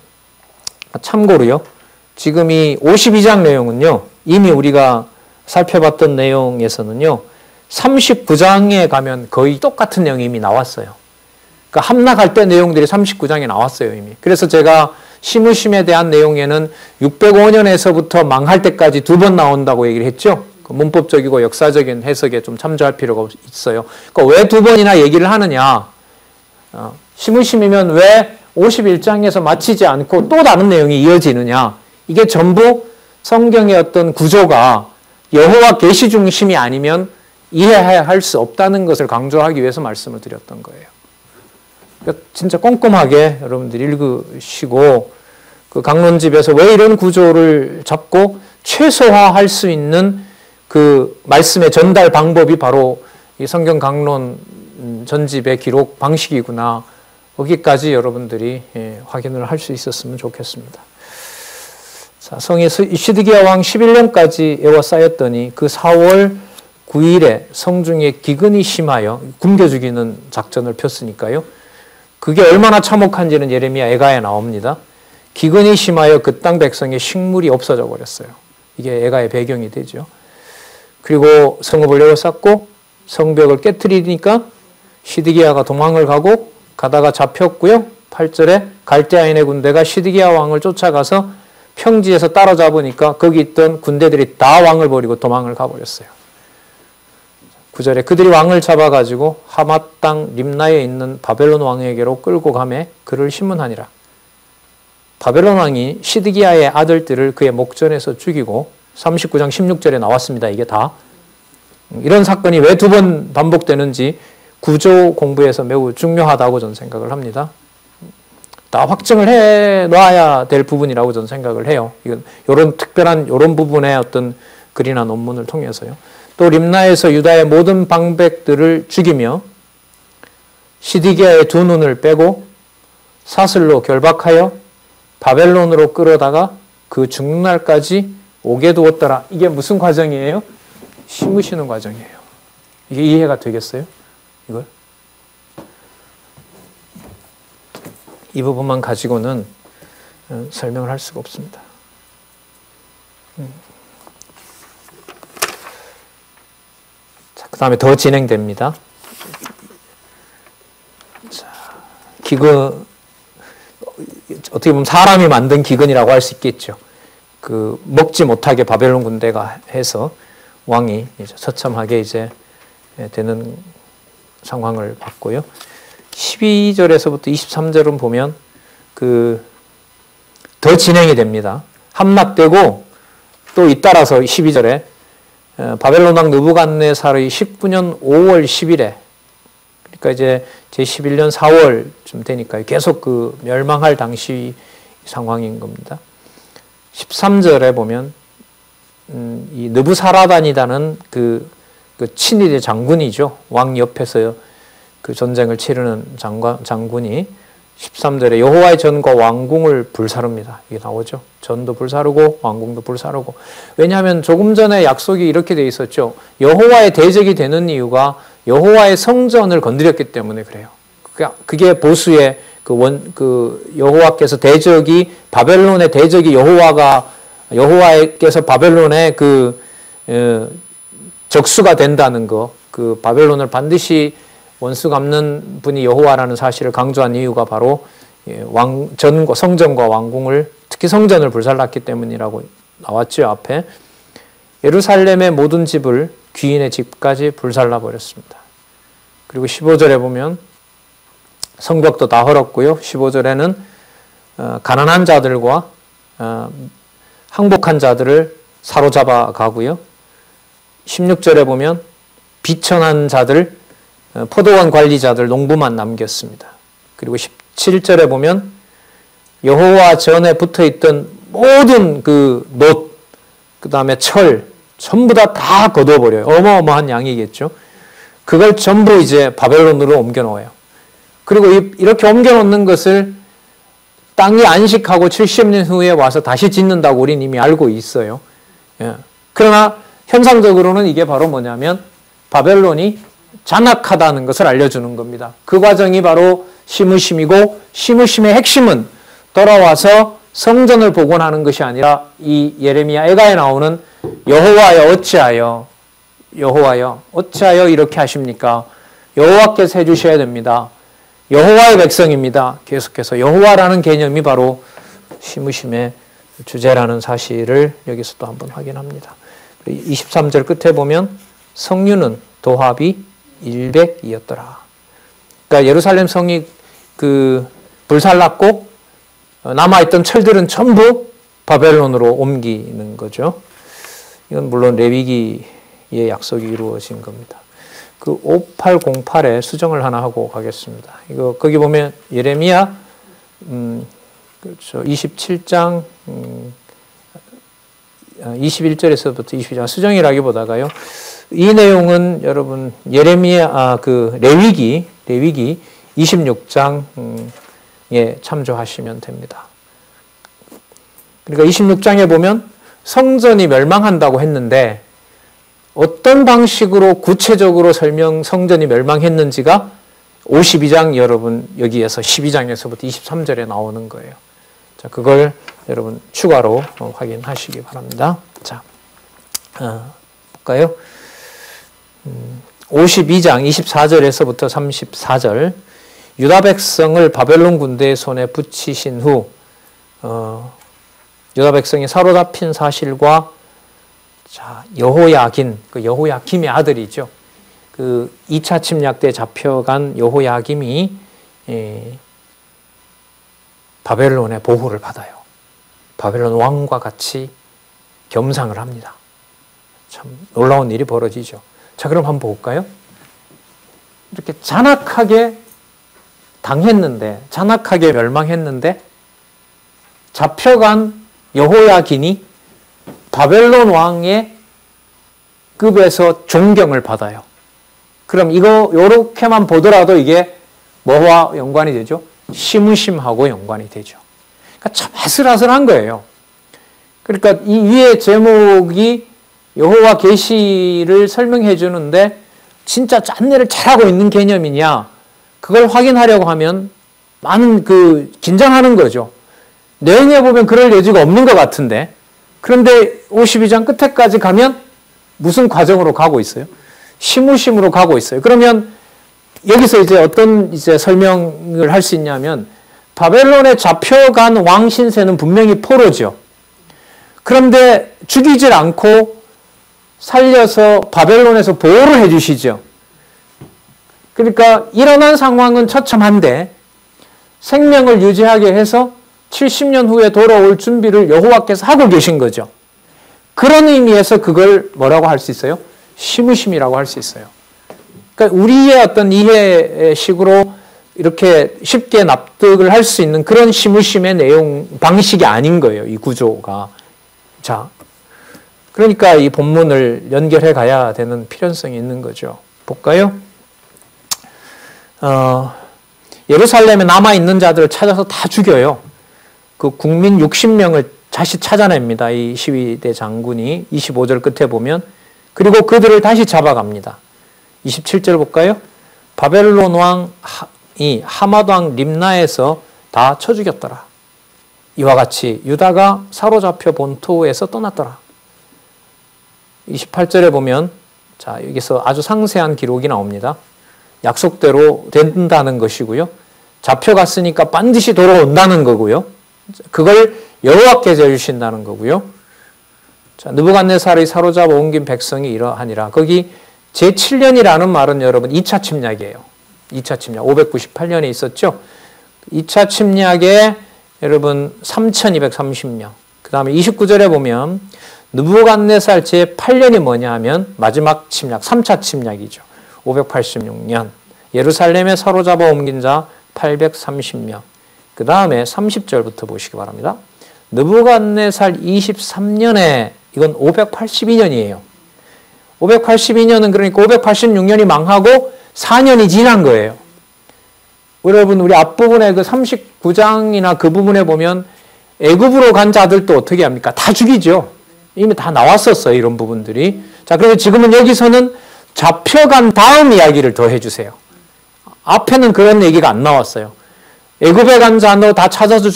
참고로요. 지금 이 52장 내용은요. 이미 우리가 살펴봤던 내용에서는요. 39장에 가면 거의 똑같은 내용이 이미 나왔어요. 그러니까 함락할 때 내용들이 39장에 나왔어요. 이미. 그래서 제가 시므심에 대한 내용에는 605년에서부터 망할 때까지 2번 나온다고 얘기를 했죠. 문법적이고 역사적인 해석에 좀 참조할 필요가 있어요. 그러니까 왜 2번이나 얘기를 하느냐. 시므심이면 왜 51장에서 마치지 않고 또 다른 내용이 이어지느냐. 이게 전부 성경의 어떤 구조가 여호와 계시 중심이 아니면 이해할 수 없다는 것을 강조하기 위해서 말씀을 드렸던 거예요. 그러니까 진짜 꼼꼼하게 여러분들이 읽으시고 그 강론집에서 왜 이런 구조를 잡고 최소화할 수 있는 그 말씀의 전달 방법이 바로 이 성경 강론 전집의 기록 방식이구나. 거기까지 여러분들이 확인을 할 수 있었으면 좋겠습니다. 자, 성이 시드기야 왕 11년까지 에워싸였더니 그 4월 9일에 성중에 기근이 심하여 굶겨 죽이는 작전을 폈으니까요. 그게 얼마나 참혹한지는 예레미야 애가에 나옵니다. 기근이 심하여 그 땅 백성의 식물이 없어져 버렸어요. 이게 애가의 배경이 되죠. 그리고 성읍을 에워쌌고 성벽을 깨트리니까 시드기야가 도망을 가다가 잡혔고요. 8절에 갈대아인의 군대가 시드기야 왕을 쫓아가서 평지에서 따라잡으니까 거기 있던 군대들이 다 왕을 버리고 도망을 가버렸어요. 9절에 그들이 왕을 잡아가지고 하맛 땅 림나에 있는 바벨론 왕에게로 끌고 가매 그를 심문하니라. 바벨론 왕이 시드기야의 아들들을 그의 목전에서 죽이고 39장 16절에 나왔습니다. 이게 다. 이런 사건이 왜 2번 반복되는지 구조 공부에서 매우 중요하다고 저는 생각을 합니다. 다 확증을 해 놔야 될 부분이라고 저는 생각을 해요. 이런 특별한 이런 부분의 어떤 글이나 논문을 통해서요. 또 림나에서 유다의 모든 방백들을 죽이며 시디기야의 두 눈을 빼고 사슬로 결박하여 바벨론으로 끌어다가 그 죽는 날까지 오게 두었더라. 이게 무슨 과정이에요? 심으시는 과정이에요. 이게 이해가 되겠어요? 이걸? 이 부분만 가지고는 설명을 할 수가 없습니다. 자, 그 다음에 더 진행됩니다. 자, 기근, 어떻게 보면 사람이 만든 기근이라고 할 수 있겠죠. 그 먹지 못하게 바벨론 군대가 해서 왕이 이제 처참하게 이제 되는 상황을 봤고요. 12절에서부터 23절은 보면 더 진행이 됩니다. 함락되고 또 잇따라서 12절에 바벨론 왕 느부갓네살의 19년 5월 10일에 그러니까 이제 제11년 4월쯤 되니까 계속 그 멸망할 당시 상황인 겁니다. 13절에 보면 이 느부사라단이라는 그 친일의 장군이죠. 왕 옆에서 그 전쟁을 치르는 장군이 13절에 여호와의 전과 왕궁을 불사릅니다. 이게 나오죠. 전도 불사르고 왕궁도 불사르고. 왜냐하면 조금 전에 약속이 이렇게 돼 있었죠. 여호와의 대적이 되는 이유가 여호와의 성전을 건드렸기 때문에 그래요. 그게 보수의 여호와께서 대적이 바벨론의 대적이 여호와께서 바벨론의 적수가 된다는 거, 그 바벨론을 반드시 원수 갚는 분이 여호와라는 사실을 강조한 이유가 바로 성전과 왕궁을 특히 성전을 불살랐기 때문이라고 나왔죠. 앞에 예루살렘의 모든 집을 귀인의 집까지 불살라 버렸습니다. 그리고 15절에 보면 성벽도 다 헐었고요. 15절에는 가난한 자들과 항복한 자들을 사로잡아 가고요. 16절에 보면 비천한 자들, 포도원 관리자들, 농부만 남겼습니다. 그리고 17절에 보면 여호와 전에 붙어있던 모든 그 놋, 그 다음에 철, 전부 다 거둬버려요. 어마어마한 양이겠죠. 그걸 전부 이제 바벨론으로 옮겨놓아요. 그리고 이렇게 옮겨놓는 것을 땅이 안식하고 70년 후에 와서 다시 짓는다고 우리는 이미 알고 있어요. 그러나 현상적으로는 이게 바로 뭐냐면 바벨론이 잔악하다는 것을 알려주는 겁니다. 그 과정이 바로 시므심이고 시므심의 핵심은 돌아와서 성전을 복원하는 것이 아니라 이 예레미야 애가에 나오는 여호와여 어찌하여 이렇게 하십니까? 여호와께서 해주셔야 됩니다. 여호와의 백성입니다. 계속해서 여호와라는 개념이 바로 시므심의 주제라는 사실을 여기서 또 한번 확인합니다. 23절 끝에 보면 성류는 도합이 100이었더라. 그러니까 예루살렘 성이 불살랐고 남아있던 철들은 전부 바벨론으로 옮기는 거죠. 이건 물론 레위기의 약속이 이루어진 겁니다. 5808에 수정을 하나 하고 가겠습니다. 거기 보면 예레미야, 그렇죠. 27장, 21절에서부터 22장 수정이라기보다가요. 이 내용은 여러분 레위기 26장에 참조하시면 됩니다. 그러니까 26장에 보면 성전이 멸망한다고 했는데 어떤 방식으로 구체적으로 성전이 멸망했는지가 52장 여러분 여기에서 12장에서부터 23절에 나오는 거예요. 자, 그걸 여러분 추가로 확인하시기 바랍니다. 자, 볼까요? 52장 24절에서부터 34절 유다 백성을 바벨론 군대의 손에 붙이신 후 유다 백성이 사로잡힌 사실과 자, 여호야긴, 여호야김의 아들이죠. 2차 침략 때 잡혀간 여호야김이 바벨론의 보호를 받아요. 바벨론 왕과 같이 겸상을 합니다. 참 놀라운 일이 벌어지죠. 자, 그럼 한번 볼까요? 이렇게 잔악하게 당했는데, 잔악하게 멸망했는데 잡혀간 여호야긴이 바벨론 왕의 급에서 존경을 받아요. 그럼 요렇게만 보더라도 이게 뭐와 연관이 되죠? 시무심하고 연관이 되죠. 그러니까 참 아슬아슬한 거예요. 그러니까 이 위의 제목이 여호와 계시를 설명해 주는데 진짜 짠내를 잘하고 있는 개념이냐? 그걸 확인하려고 하면 많은 긴장하는 거죠. 내용에 보면 그럴 여지가 없는 것 같은데, 그런데 52장 끝에까지 가면 무슨 과정으로 가고 있어요? 시무심으로 가고 있어요. 그러면 여기서 이제 어떤 설명을 할 수 있냐면, 바벨론에 잡혀간 왕 신세는 분명히 포로죠. 그런데 죽이질 않고 살려서 바벨론에서 보호를 해 주시죠. 그러니까 일어난 상황은 처참한데 생명을 유지하게 해서 70년 후에 돌아올 준비를 여호와께서 하고 계신 거죠. 그런 의미에서 그걸 뭐라고 할 수 있어요? 시무심이라고 할 수 있어요. 그러니까 우리의 어떤 이해식으로 이렇게 쉽게 납득을 할 수 있는 그런 시무심의 내용, 방식이 아닌 거예요, 이 구조가. 자, 그러니까 이 본문을 연결해 가야 되는 필연성이 있는 거죠. 볼까요? 예루살렘에 남아있는 자들을 찾아서 다 죽여요. 그 국민 60명을 다시 찾아냅니다. 이 시위대 장군이 25절 끝에 보면. 그리고 그들을 다시 잡아갑니다. 27절 볼까요? 바벨론 왕이 하맛 왕 림나에서 다 쳐 죽였더라. 이와 같이 유다가 사로잡혀 본토에서 떠났더라. 28절에 보면, 자, 여기서 아주 상세한 기록이 나옵니다. 약속대로 된다는 것이고요. 잡혀갔으니까 반드시 돌아온다는 거고요. 그걸 여호와께서 해주신다는 거고요. 자, 느부갓네살이 사로잡아 옮긴 백성이 이러하니라. 거기 제7년이라는 말은 여러분 2차 침략이에요. 2차 침략. 598년에 있었죠. 2차 침략에 여러분 3,230명. 그 다음에 29절에 보면 느부갓네살 제8년이 뭐냐 하면 마지막 침략, 3차 침략이죠. 586년. 예루살렘에 사로잡아 옮긴 자 830명. 그 다음에 30절부터 보시기 바랍니다. 느부갓네살 23년에, 이건 582년이에요. 582년은 그러니까 586년이 망하고 4년이 지난 거예요. 여러분, 우리 앞부분에 그 39장이나 그 부분에 보면 애굽으로 간 자들도 어떻게 합니까? 다 죽이죠. 이미 다 나왔었어요, 이런 부분들이. 자, 그래서 지금은 여기서는 잡혀간 다음 이야기를 더 해주세요. 앞에는 그런 얘기가 안 나왔어요. 애굽에 간 자도 다 찾아서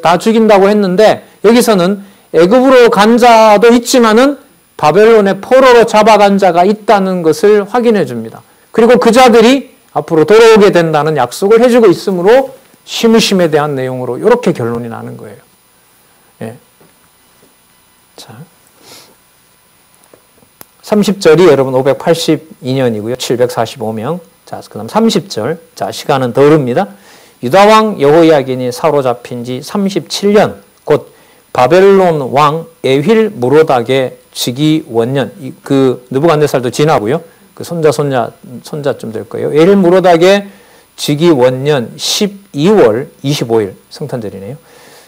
다 죽인다고 했는데, 여기서는 애굽으로 간 자도 있지만은 바벨론의 포로로 잡아간 자가 있다는 것을 확인해 줍니다. 그리고 그 자들이 앞으로 돌아오게 된다는 약속을 해주고 있으므로 시무심에 대한 내용으로 이렇게 결론이 나는 거예요. 예. 자, 30절이 여러분 582년이고요. 745명. 자, 그 다음 30절. 자, 시간은 더 흐릅니다. 유다왕 여호야긴이 사로잡힌 지 37년, 곧 바벨론 왕 에휠 무로닥의 즉위 원년, 그 느부갓네살도 지나고요. 그 손자쯤 될 거예요. 에휠 무로닥의 즉위 원년 12월 25일, 성탄절이네요.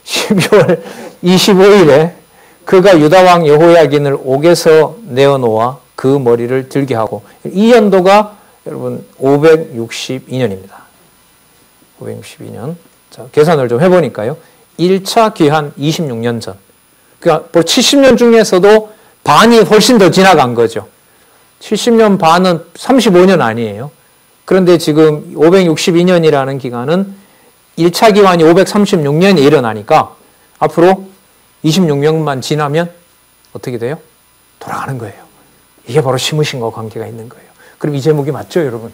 12월 25일에 그가 유다왕 여호야긴을 옥에서 내어놓아 그 머리를 들게 하고, 이 연도가 여러분 562년입니다. 562년. 자, 계산을 좀 해보니까요. 1차 귀환 26년 전. 그러니까 70년 중에서도 반이 훨씬 더 지나간 거죠. 70년 반은 35년 아니에요. 그런데 지금 562년이라는 기간은 1차 기환이 536년에 일어나니까 앞으로 26년만 지나면 어떻게 돼요? 돌아가는 거예요. 이게 바로 시무심과 관계가 있는 거예요. 그럼 이 제목이 맞죠, 여러분?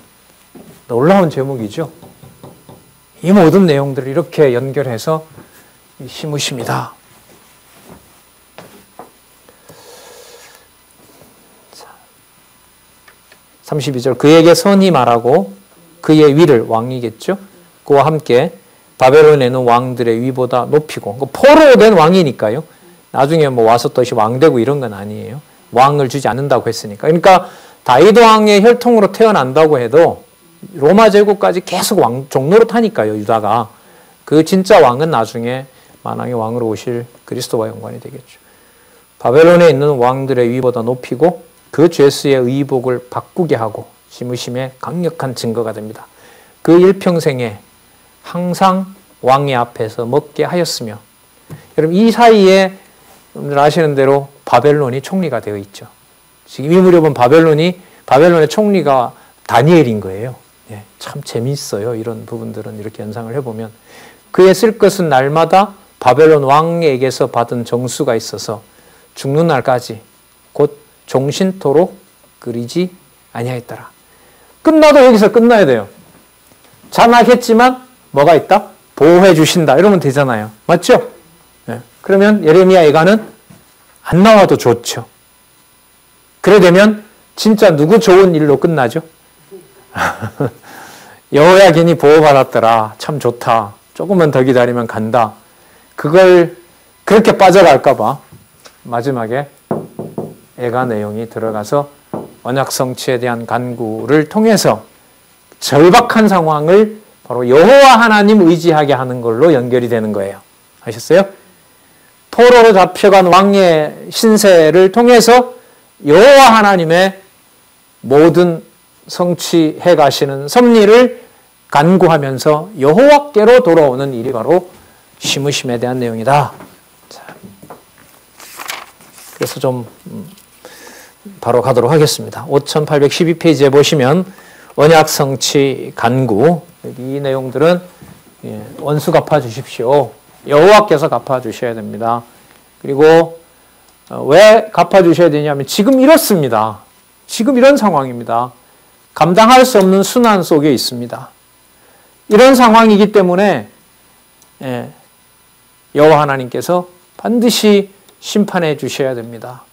놀라운 제목이죠? 이 모든 내용들을 이렇게 연결해서 시무심이다. 32절, 그에게 선히 말하고 그의 위를, 왕이겠죠? 그와 함께 바벨론에 있는 왕들의 위보다 높이고, 포로로 된 왕이니까요. 나중에 뭐 와서 또 왕되고 이런 건 아니에요. 왕을 주지 않는다고 했으니까. 그러니까 다윗 왕의 혈통으로 태어난다고 해도 로마 제국까지 계속 종로로 타니까요, 유다가. 그 진짜 왕은 나중에 만왕의 왕으로 오실 그리스도와 연관이 되겠죠. 바벨론에 있는 왕들의 위보다 높이고 그 죄수의 의복을 바꾸게 하고 심으심의 강력한 증거가 됩니다. 그 일평생에 항상 왕의 앞에서 먹게 하였으며, 여러분 이 사이에 여러분들 아시는 대로 바벨론이 총리가 되어 있죠. 지금 이 무렵은 바벨론의 총리가 다니엘인 거예요. 예, 참 재미있어요. 이런 부분들은 이렇게 연상을 해보면. 그의 쓸 것은 날마다 바벨론 왕에게서 받은 정수가 있어서 죽는 날까지 곧 종신토록 끓이지 아니하였더라. 끝나도 여기서 끝나야 돼요. 잔악했지만 뭐가 있다? 보호해 주신다. 이러면 되잖아요. 맞죠? 네. 그러면 예레미야 예가는 안 나와도 좋죠. 그래 되면 진짜 누구 좋은 일로 끝나죠? 여호야긴이 보호받았더라. 참 좋다. 조금만 더 기다리면 간다. 그걸 그렇게 빠져갈까 봐 마지막에 예가 내용이 들어가서 언약 성취에 대한 간구를 통해서 절박한 상황을 바로 여호와 하나님 의지하게 하는 걸로 연결이 되는 거예요. 아셨어요? 포로로 잡혀간 왕의 신세를 통해서 여호와 하나님의 모든 성취해 가시는 섭리를 간구하면서 여호와께로 돌아오는 일이 바로 심으심에 대한 내용이다. 자, 그래서 좀 바로 가도록 하겠습니다. 5812페이지에 보시면 언약 성취 간구, 이 내용들은 원수 갚아주십시오. 여호와께서 갚아주셔야 됩니다. 그리고 왜 갚아주셔야 되냐면 지금 이렇습니다. 지금 이런 상황입니다. 감당할 수 없는 순환 속에 있습니다. 이런 상황이기 때문에 여호와 하나님께서 반드시 심판해 주셔야 됩니다.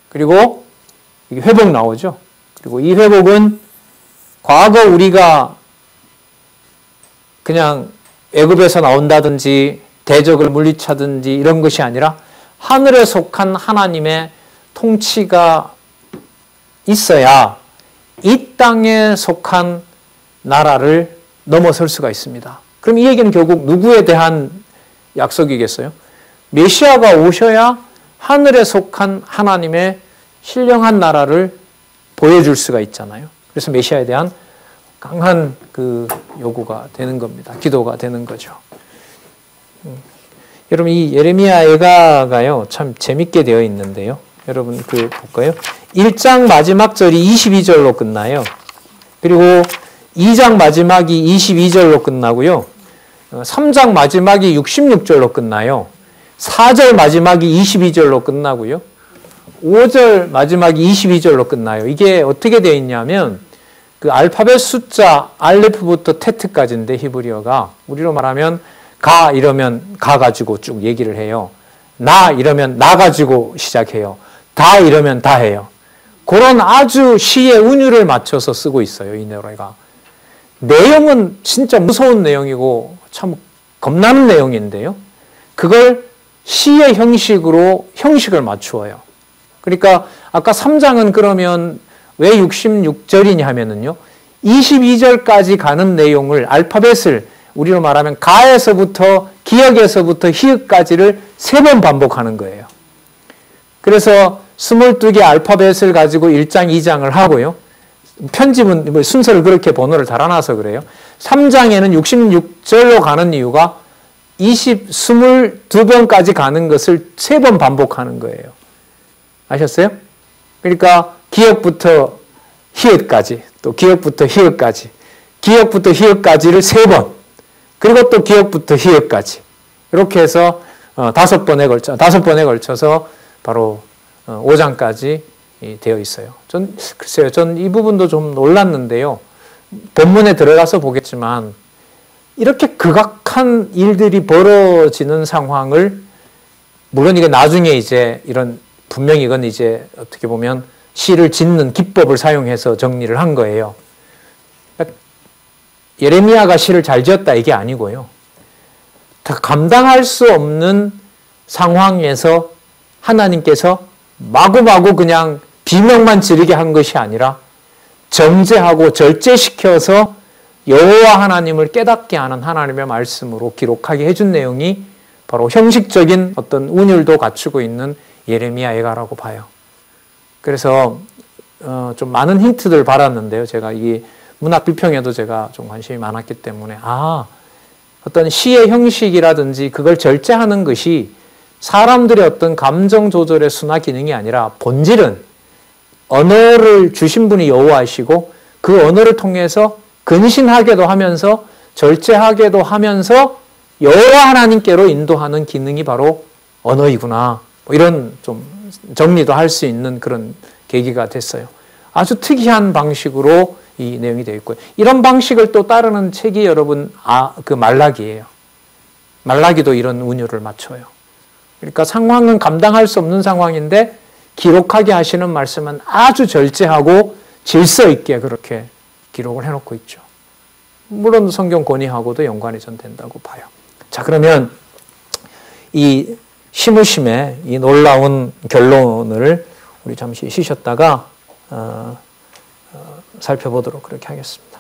그리고 이게 회복 나오죠. 그리고 이 회복은 과거 우리가 그냥 애굽에서 나온다든지 대적을 물리치든지 이런 것이 아니라 하늘에 속한 하나님의 통치가 있어야 이 땅에 속한 나라를 넘어설 수가 있습니다. 그럼 이 얘기는 결국 누구에 대한 약속이겠어요? 메시아가 오셔야 하늘에 속한 하나님의 신령한 나라를 보여줄 수가 있잖아요. 그래서 메시아에 대한 강한 그 요구가 되는 겁니다. 기도가 되는 거죠. 여러분 이 예레미야 예가가요 참 재밌게 되어 있는데요. 여러분 그 볼까요? 1장 마지막 절이 22절로 끝나요. 그리고 2장 마지막이 22절로 끝나고요. 3장 마지막이 66절로 끝나요. 4절 마지막이 22절로 끝나고요. 5절 마지막이 22절로 끝나요. 이게 어떻게 되어 있냐면 그 알파벳 숫자 알레프부터 테트까지인데 히브리어가 우리로 말하면 가 이러면 가 가지고 쭉 얘기를 해요. 나 이러면 나 가지고 시작해요. 다 이러면 다 해요. 그런 아주 시의 운율을 맞춰서 쓰고 있어요. 이 노래가. 내용은 진짜 무서운 내용이고 참 겁나는 내용인데요. 그걸 시의 형식으로 형식을 맞추어요. 그러니까 아까 3장은 그러면 왜 66절이냐 하면은요. 22절까지 가는 내용을 알파벳을 우리로 말하면 가에서부터 기역에서부터 히읗까지를 3번 반복하는 거예요. 그래서 22개 알파벳을 가지고 1장, 2장을 하고요. 편집은 순서를 그렇게 번호를 달아놔서 그래요. 3장에는 66절로 가는 이유가 22번까지 가는 것을 3번 반복하는 거예요. 아셨어요? 그러니까 기역부터 히읗까지, 또 기역부터 히읗까지, 기역부터 히읗까지를 3번, 그리고 또 기역부터 히읗까지 이렇게 해서 5번에 걸쳐서 바로 5장까지 되어 있어요. 글쎄요, 전 이 부분도 좀 놀랐는데요. 본문에 들어가서 보겠지만 이렇게 극악한 일들이 벌어지는 상황을 물론 이게 나중에 이제 이런 분명히 이건 이제 어떻게 보면 시를 짓는 기법을 사용해서 정리를 한 거예요. 그러니까 예레미야가 시를 잘 지었다 이게 아니고요. 다 감당할 수 없는 상황에서 하나님께서 마구마구 그냥 비명만 지르게 한 것이 아니라 정죄하고 절제시켜서 여호와 하나님을 깨닫게 하는 하나님의 말씀으로 기록하게 해준 내용이 바로 형식적인 어떤 운율도 갖추고 있는 예레미야애가라고 봐요. 그래서 좀 많은 힌트들 받았는데요. 제가 이 문학 비평에도 제가 좀 관심이 많았기 때문에 어떤 시의 형식이라든지 그걸 절제하는 것이 사람들의 어떤 감정 조절의 순화 기능이 아니라 본질은 언어를 주신 분이 여호와이시고 그 언어를 통해서 근신하게도 하면서 절제하게도 하면서 여호와 하나님께로 인도하는 기능이 바로 언어이구나. 뭐 이런 좀 정리도 할 수 있는 그런 계기가 됐어요. 아주 특이한 방식으로 이 내용이 되어 있고요. 이런 방식을 또 따르는 책이 여러분 그 말라기예요. 말라기도 이런 운율을 맞춰요. 그러니까 상황은 감당할 수 없는 상황인데 기록하게 하시는 말씀은 아주 절제하고 질서 있게 그렇게 기록을 해놓고 있죠. 물론 성경 권위하고도 연관이 전 된다고 봐요. 자, 그러면 이 시므심의 이 놀라운 결론을 우리 잠시 쉬셨다가 살펴보도록 그렇게 하겠습니다.